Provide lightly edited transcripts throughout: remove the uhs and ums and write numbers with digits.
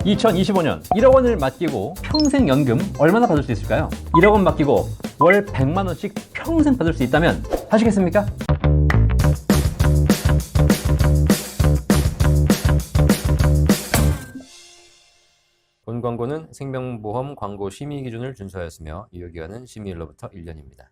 2025년 1억 원을 맡기고 평생 연금 얼마나 받을 수 있을까요? 1억 원 맡기고 월 100만 원씩 평생 받을 수 있다면 하시겠습니까? 본 광고는 생명보험 광고 심의 기준을 준수하였으며 유효기간은 심의일로부터 1년입니다.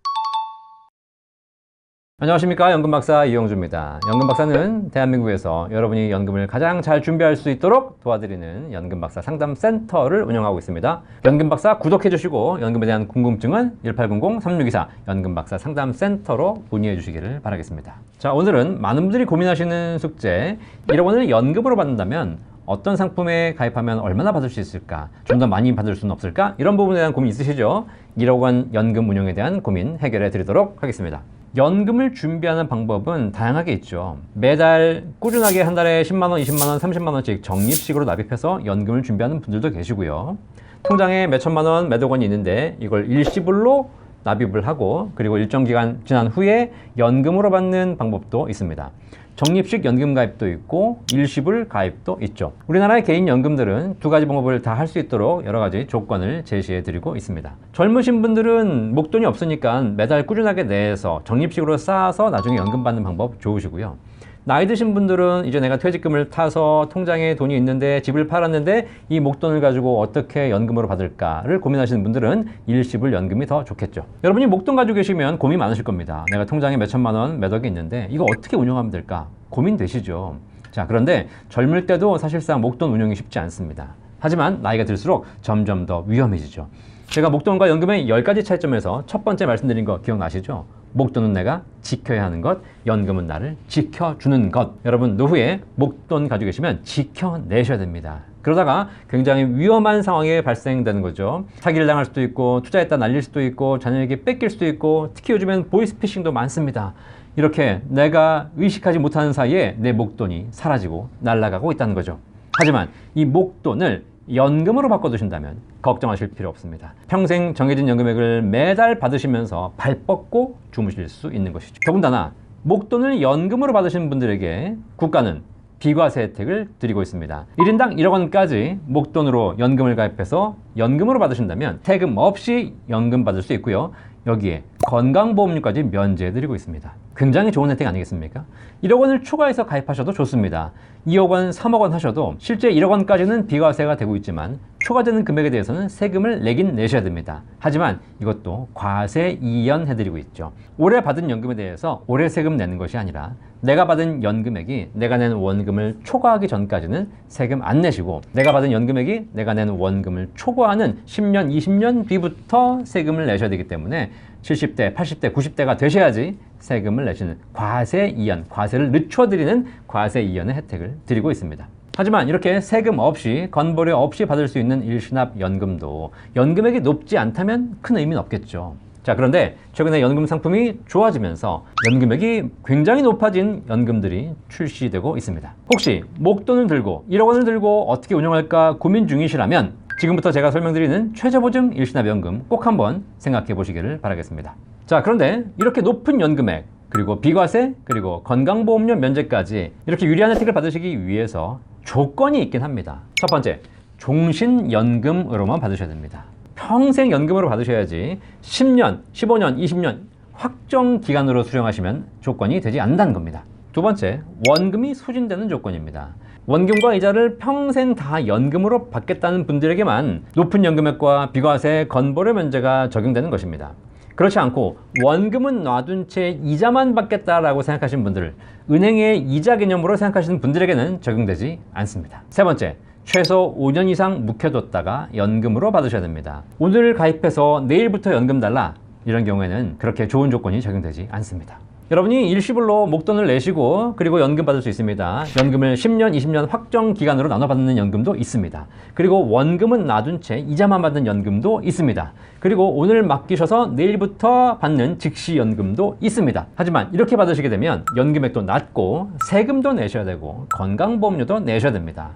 안녕하십니까, 연금박사 이영주입니다. 연금박사는 대한민국에서 여러분이 연금을 가장 잘 준비할 수 있도록 도와드리는 연금박사 상담센터를 운영하고 있습니다. 연금박사 구독해 주시고 연금에 대한 궁금증은 1800-3624 연금박사 상담센터로 문의해 주시기를 바라겠습니다. 자, 오늘은 많은 분들이 고민하시는 숙제, 1억 원을 연금으로 받는다면 어떤 상품에 가입하면 얼마나 받을 수 있을까? 좀 더 많이 받을 수는 없을까? 이런 부분에 대한 고민 있으시죠? 1억 원 연금 운용에 대한 고민 해결해 드리도록 하겠습니다. 연금을 준비하는 방법은 다양하게 있죠. 매달 꾸준하게 한 달에 10만원, 20만원, 30만원씩 적립식으로 납입해서 연금을 준비하는 분들도 계시고요. 통장에 몇 천만원, 몇억 원이 있는데 이걸 일시불로 납입을 하고 그리고 일정 기간 지난 후에 연금으로 받는 방법도 있습니다. 적립식 연금 가입도 있고 일시불 가입도 있죠. 우리나라의 개인 연금들은 두 가지 방법을 다 할 수 있도록 여러 가지 조건을 제시해 드리고 있습니다. 젊으신 분들은 목돈이 없으니까 매달 꾸준하게 내서 적립식으로 쌓아서 나중에 연금 받는 방법 좋으시고요. 나이 드신 분들은 이제 내가 퇴직금을 타서 통장에 돈이 있는데 집을 팔았는데 이 목돈을 가지고 어떻게 연금으로 받을까를 고민하시는 분들은 일시불 연금이 더 좋겠죠. 여러분이 목돈 가지고 계시면 고민 많으실 겁니다. 내가 통장에 몇 천만 원, 몇 억이 있는데 이거 어떻게 운영하면 될까? 고민되시죠. 자, 그런데 젊을 때도 사실상 목돈 운용이 쉽지 않습니다. 하지만 나이가 들수록 점점 더 위험해지죠. 제가 목돈과 연금의 10가지 차이점에서 첫 번째 말씀드린 거 기억나시죠? 목돈은 내가 지켜야 하는 것, 연금은 나를 지켜주는 것. 여러분, 노후에 목돈 가지고 계시면 지켜내셔야 됩니다. 그러다가 굉장히 위험한 상황이 발생되는 거죠. 사기를 당할 수도 있고 투자했다 날릴 수도 있고 자녀에게 뺏길 수도 있고 특히 요즘엔 보이스피싱도 많습니다. 이렇게 내가 의식하지 못하는 사이에 내 목돈이 사라지고 날아가고 있다는 거죠. 하지만 이 목돈을 연금으로 바꿔두신다면 걱정하실 필요 없습니다. 평생 정해진 연금액을 매달 받으시면서 발 뻗고 주무실 수 있는 것이죠. 더군다나 목돈을 연금으로 받으신 분들에게 국가는 비과세 혜택을 드리고 있습니다. 1인당 1억 원까지 목돈으로 연금을 가입해서 연금으로 받으신다면 세금 없이 연금 받을 수 있고요. 여기에 건강보험료까지 면제해드리고 있습니다. 굉장히 좋은 혜택 아니겠습니까? 1억 원을 추가해서 가입하셔도 좋습니다. 2억 원, 3억 원 하셔도 실제 1억 원까지는 비과세가 되고 있지만 추가되는 금액에 대해서는 세금을 내긴 내셔야 됩니다. 하지만 이것도 과세 이연해드리고 있죠. 올해 받은 연금에 대해서 올해 세금 내는 것이 아니라 내가 받은 연금액이 내가 낸 원금을 초과하기 전까지는 세금 안 내시고 내가 받은 연금액이 내가 낸 원금을 초과하는 10년, 20년 뒤부터 세금을 내셔야 되기 때문에 70대, 80대, 90대가 되셔야지 세금을 내시는 과세 이연, 과세를 늦춰드리는 과세 이연의 혜택을 드리고 있습니다. 하지만 이렇게 세금 없이, 건보료 없이 받을 수 있는 일시납 연금도 연금액이 높지 않다면 큰 의미는 없겠죠. 자, 그런데 최근에 연금 상품이 좋아지면서 연금액이 굉장히 높아진 연금들이 출시되고 있습니다. 혹시 목돈을 들고 1억 원을 들고 어떻게 운영할까 고민 중이시라면 지금부터 제가 설명드리는 최저보증 일시납연금 꼭 한번 생각해 보시기를 바라겠습니다. 자, 그런데 이렇게 높은 연금액 그리고 비과세 그리고 건강보험료 면제까지 이렇게 유리한 혜택을 받으시기 위해서 조건이 있긴 합니다. 첫 번째, 종신연금으로만 받으셔야 됩니다. 평생 연금으로 받으셔야지 10년, 15년, 20년 확정 기간으로 수령하시면 조건이 되지 않는다는 겁니다. 두 번째, 원금이 소진되는 조건입니다. 원금과 이자를 평생 다 연금으로 받겠다는 분들에게만 높은 연금액과 비과세, 건보료 면제가 적용되는 것입니다. 그렇지 않고 원금은 놔둔 채 이자만 받겠다라고 생각하시는 분들, 은행의 이자 개념으로 생각하시는 분들에게는 적용되지 않습니다. 세 번째, 최소 5년 이상 묵혀뒀다가 연금으로 받으셔야 됩니다. 오늘 가입해서 내일부터 연금 달라, 이런 경우에는 그렇게 좋은 조건이 적용되지 않습니다. 여러분이 일시불로 목돈을 내시고 그리고 연금 받을 수 있습니다. 연금을 10년, 20년 확정 기간으로 나눠 받는 연금도 있습니다. 그리고 원금은 놔둔 채 이자만 받는 연금도 있습니다. 그리고 오늘 맡기셔서 내일부터 받는 즉시 연금도 있습니다. 하지만 이렇게 받으시게 되면 연금액도 낮고 세금도 내셔야 되고 건강보험료도 내셔야 됩니다.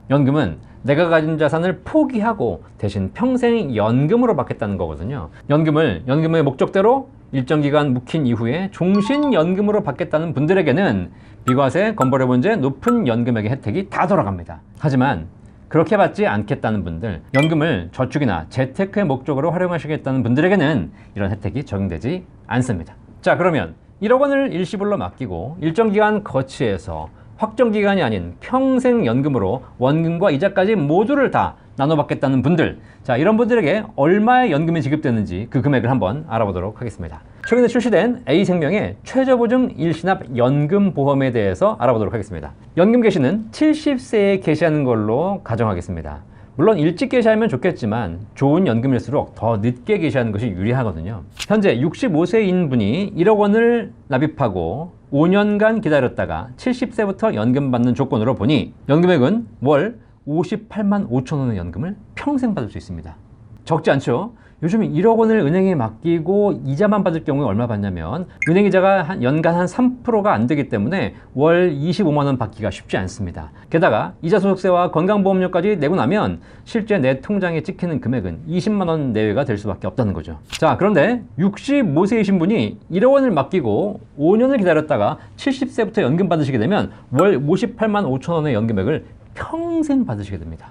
연금은 내가 가진 자산을 포기하고 대신 평생 연금으로 받겠다는 거거든요. 연금의 목적대로 일정 기간 묵힌 이후에 종신연금으로 받겠다는 분들에게는 비과세, 건보료 문제, 높은 연금액의 혜택이 다 돌아갑니다. 하지만 그렇게 받지 않겠다는 분들, 연금을 저축이나 재테크의 목적으로 활용하시겠다는 분들에게는 이런 혜택이 적용되지 않습니다. 자, 그러면 1억 원을 일시불로 맡기고 일정 기간 거치해서 확정 기간이 아닌 평생 연금으로 원금과 이자까지 모두를 다 나눠받겠다는 분들, 자, 이런 분들에게 얼마의 연금이 지급되는지 그 금액을 한번 알아보도록 하겠습니다. 최근에 출시된 A생명의 최저보증 일시납 연금보험에 대해서 알아보도록 하겠습니다. 연금 개시는 70세에 개시하는 걸로 가정하겠습니다. 물론 일찍 개시하면 좋겠지만 좋은 연금일수록 더 늦게 개시하는 것이 유리하거든요. 현재 65세인 분이 1억 원을 납입하고 5년간 기다렸다가 70세부터 연금 받는 조건으로 보니 연금액은 월 58만 5천 원의 연금을 평생 받을 수 있습니다. 적지 않죠? 요즘 1억 원을 은행에 맡기고 이자만 받을 경우에 얼마 받냐면 은행 이자가 연간 한 3%가 안 되기 때문에 월 25만 원 받기가 쉽지 않습니다. 게다가 이자 소득세와 건강보험료까지 내고 나면 실제 내 통장에 찍히는 금액은 20만 원 내외가 될 수밖에 없다는 거죠. 자, 그런데 65세이신 분이 1억 원을 맡기고 5년을 기다렸다가 70세부터 연금 받으시게 되면 월 58만 5천 원의 연금액을 평생 받으시게 됩니다.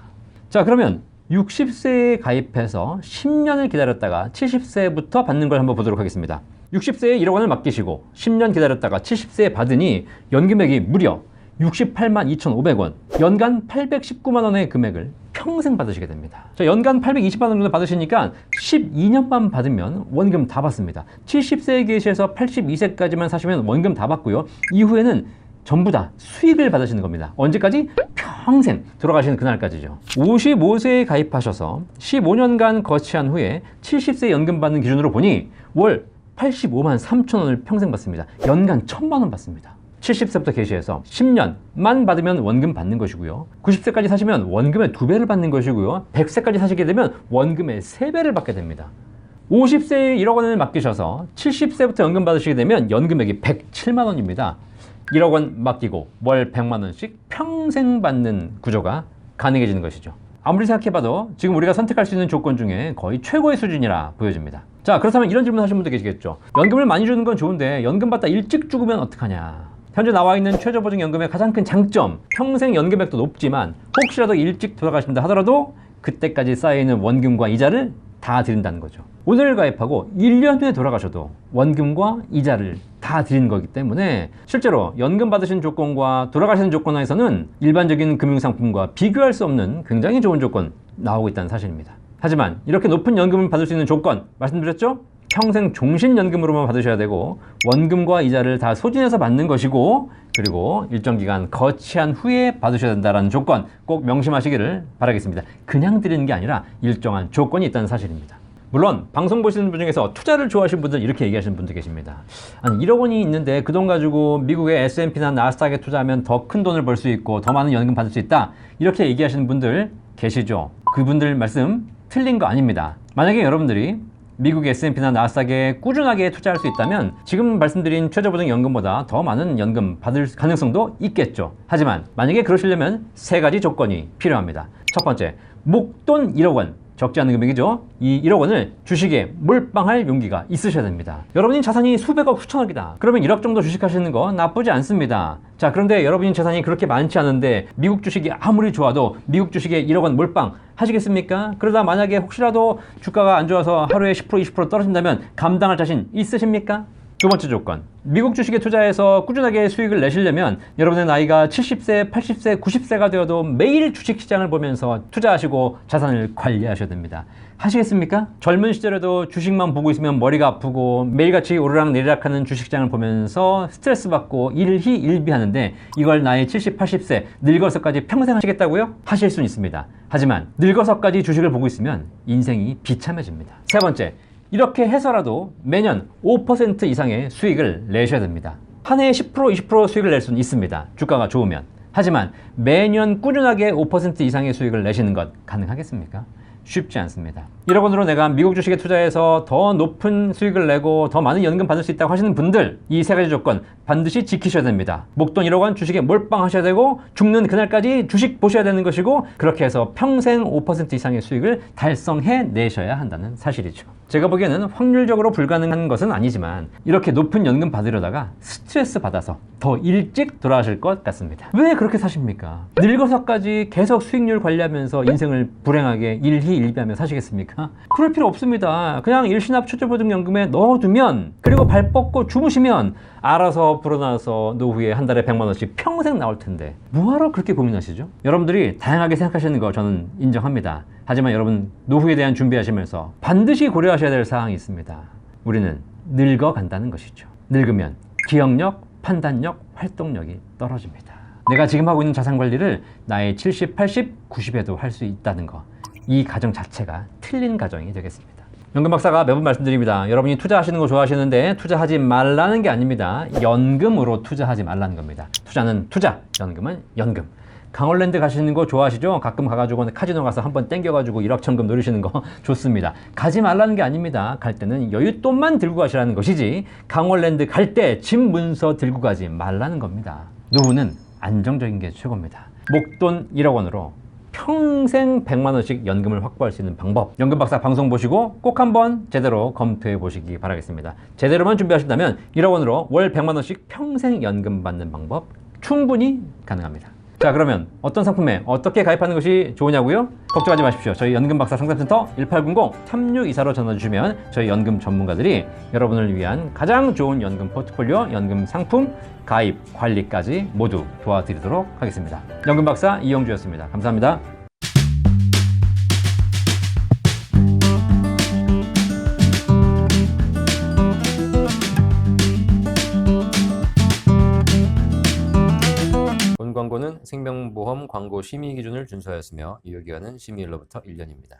자, 그러면 60세에 가입해서 10년을 기다렸다가 70세부터 받는 걸 한번 보도록 하겠습니다. 60세에 1억 원을 맡기시고 10년 기다렸다가 70세에 받으니 연금액이 무려 68만 2,500원, 연간 819만 원의 금액을 평생 받으시게 됩니다. 자, 연간 820만 원 정도 받으시니까 12년만 받으면 원금 다 받습니다. 70세에 계셔서 82세까지만 사시면 원금 다 받고요. 이후에는 전부 다 수익을 받으시는 겁니다. 언제까지? 평생 돌아가시는 그날까지죠. 55세에 가입하셔서 15년간 거치한 후에 70세 연금 받는 기준으로 보니 월 85만 3천 원을 평생 받습니다. 연간 1,000만 원 받습니다. 70세부터 개시해서 10년만 받으면 원금 받는 것이고요. 90세까지 사시면 원금의 2배를 받는 것이고요. 100세까지 사시게 되면 원금의 3배를 받게 됩니다. 50세에 1억 원을 맡기셔서 70세부터 연금 받으시게 되면 연금액이 107만 원입니다. 1억 원 맡기고 월 100만 원씩 평생 받는 구조가 가능해지는 것이죠. 아무리 생각해봐도 지금 우리가 선택할 수 있는 조건 중에 거의 최고의 수준이라 보여집니다. 자, 그렇다면 이런 질문 하시는 분들 계시겠죠. 연금을 많이 주는 건 좋은데 연금 받다 일찍 죽으면 어떡하냐. 현재 나와 있는 최저보증연금의 가장 큰 장점, 평생 연금액도 높지만 혹시라도 일찍 돌아가신다 하더라도 그때까지 쌓여있는 원금과 이자를 다 드린다는 거죠. 오늘 가입하고 1년 후에 돌아가셔도 원금과 이자를 다 드리는 거기 때문에 실제로 연금 받으신 조건과 돌아가시는 조건에서는 일반적인 금융상품과 비교할 수 없는 굉장히 좋은 조건 나오고 있다는 사실입니다. 하지만 이렇게 높은 연금을 받을 수 있는 조건 말씀드렸죠? 평생 종신연금으로만 받으셔야 되고 원금과 이자를 다 소진해서 받는 것이고 그리고 일정 기간 거치한 후에 받으셔야 된다는 조건 꼭 명심하시기를 바라겠습니다. 그냥 드리는 게 아니라 일정한 조건이 있다는 사실입니다. 물론 방송 보시는 분 중에서 투자를 좋아하시는 분들 이렇게 얘기하시는 분들 계십니다. 아니 1억 원이 있는데 그 돈 가지고 미국의 S&P나 나스닥에 투자하면 더 큰 돈을 벌 수 있고 더 많은 연금 받을 수 있다 이렇게 얘기하시는 분들 계시죠. 그분들 말씀 틀린 거 아닙니다. 만약에 여러분들이 미국 S&P나 나스닥에 꾸준하게 투자할 수 있다면 지금 말씀드린 최저보증연금보다 더 많은 연금 받을 가능성도 있겠죠. 하지만 만약에 그러시려면 3가지 조건이 필요합니다. 첫 번째, 목돈 1억 원. 적지 않은 금액이죠. 이 1억 원을 주식에 몰빵할 용기가 있으셔야 됩니다. 여러분이 자산이 수백억 수천억이다. 그러면 1억 정도 주식하시는 거 나쁘지 않습니다. 자, 그런데 여러분이 자산이 그렇게 많지 않은데 미국 주식이 아무리 좋아도 미국 주식에 1억 원 몰빵 하시겠습니까? 그러다 만약에 혹시라도 주가가 안 좋아서 하루에 10% 20% 떨어진다면 감당할 자신 있으십니까? 두 번째 조건, 미국 주식에 투자해서 꾸준하게 수익을 내시려면 여러분의 나이가 70세, 80세, 90세가 되어도 매일 주식시장을 보면서 투자하시고 자산을 관리하셔야 됩니다. 하시겠습니까? 젊은 시절에도 주식만 보고 있으면 머리가 아프고 매일같이 오르락내리락하는 주식시장을 보면서 스트레스 받고 일희일비하는데 이걸 나이 70, 80세 늙어서까지 평생 하시겠다고요? 하실 수는 있습니다. 하지만 늙어서까지 주식을 보고 있으면 인생이 비참해집니다. 세 번째, 이렇게 해서라도 매년 5% 이상의 수익을 내셔야 됩니다. 한 해에 10%, 20% 수익을 낼 수는 있습니다. 주가가 좋으면. 하지만 매년 꾸준하게 5% 이상의 수익을 내시는 것 가능하겠습니까? 쉽지 않습니다. 1억 원으로 내가 미국 주식에 투자해서 더 높은 수익을 내고 더 많은 연금 받을 수 있다고 하시는 분들 이 3가지 조건 반드시 지키셔야 됩니다. 목돈 1억 원 주식에 몰빵하셔야 되고 죽는 그날까지 주식 보셔야 되는 것이고 그렇게 해서 평생 5% 이상의 수익을 달성해 내셔야 한다는 사실이죠. 제가 보기에는 확률적으로 불가능한 것은 아니지만 이렇게 높은 연금 받으려다가 스트레스 받아서 더 일찍 돌아가실 것 같습니다. 왜 그렇게 사십니까? 늙어서까지 계속 수익률 관리하면서 인생을 불행하게 일희일비하며 사시겠습니까? 그럴 필요 없습니다. 그냥 일시납 초저보증연금에 넣어두면, 그리고 발 뻗고 주무시면 알아서 불어나서 노후에 한 달에 100만 원씩 평생 나올 텐데 뭐하러 그렇게 고민하시죠? 여러분들이 다양하게 생각하시는 거 저는 인정합니다. 하지만 여러분, 노후에 대한 준비하시면서 반드시 고려하셔야 될 사항이 있습니다. 우리는 늙어간다는 것이죠. 늙으면 기억력, 판단력, 활동력이 떨어집니다. 내가 지금 하고 있는 자산관리를 나의 70, 80, 90에도 할 수 있다는 거, 이 가정 자체가 틀린 가정이 되겠습니다. 연금 박사가 매번 말씀드립니다. 여러분이 투자하시는 거 좋아하시는데 투자하지 말라는 게 아닙니다. 연금으로 투자하지 말라는 겁니다. 투자는 투자, 연금은 연금. 강원랜드 가시는 거 좋아하시죠? 가끔 가가지고 카지노 가서 한번 땡겨가지고 1억 천금 노리시는 거 좋습니다. 가지 말라는 게 아닙니다. 갈 때는 여윳돈만 들고 가시라는 것이지, 강원랜드 갈 때 집 문서 들고 가지 말라는 겁니다. 노후는 안정적인 게 최고입니다. 목돈 1억 원으로 평생 100만 원씩 연금을 확보할 수 있는 방법, 연금 박사 방송 보시고 꼭 한번 제대로 검토해 보시기 바라겠습니다. 제대로만 준비하신다면 1억 원으로 월 100만 원씩 평생 연금 받는 방법 충분히 가능합니다. 자, 그러면 어떤 상품에 어떻게 가입하는 것이 좋으냐고요? 걱정하지 마십시오. 저희 연금박사 상담센터 1800-3624로 전화주시면 저희 연금 전문가들이 여러분을 위한 가장 좋은 연금 포트폴리오, 연금 상품, 가입, 관리까지 모두 도와드리도록 하겠습니다. 연금박사 이영주였습니다. 감사합니다. 본 광고는 생명보험 광고 심의 기준을 준수하였으며 유효기간은 심의일로부터 1년입니다.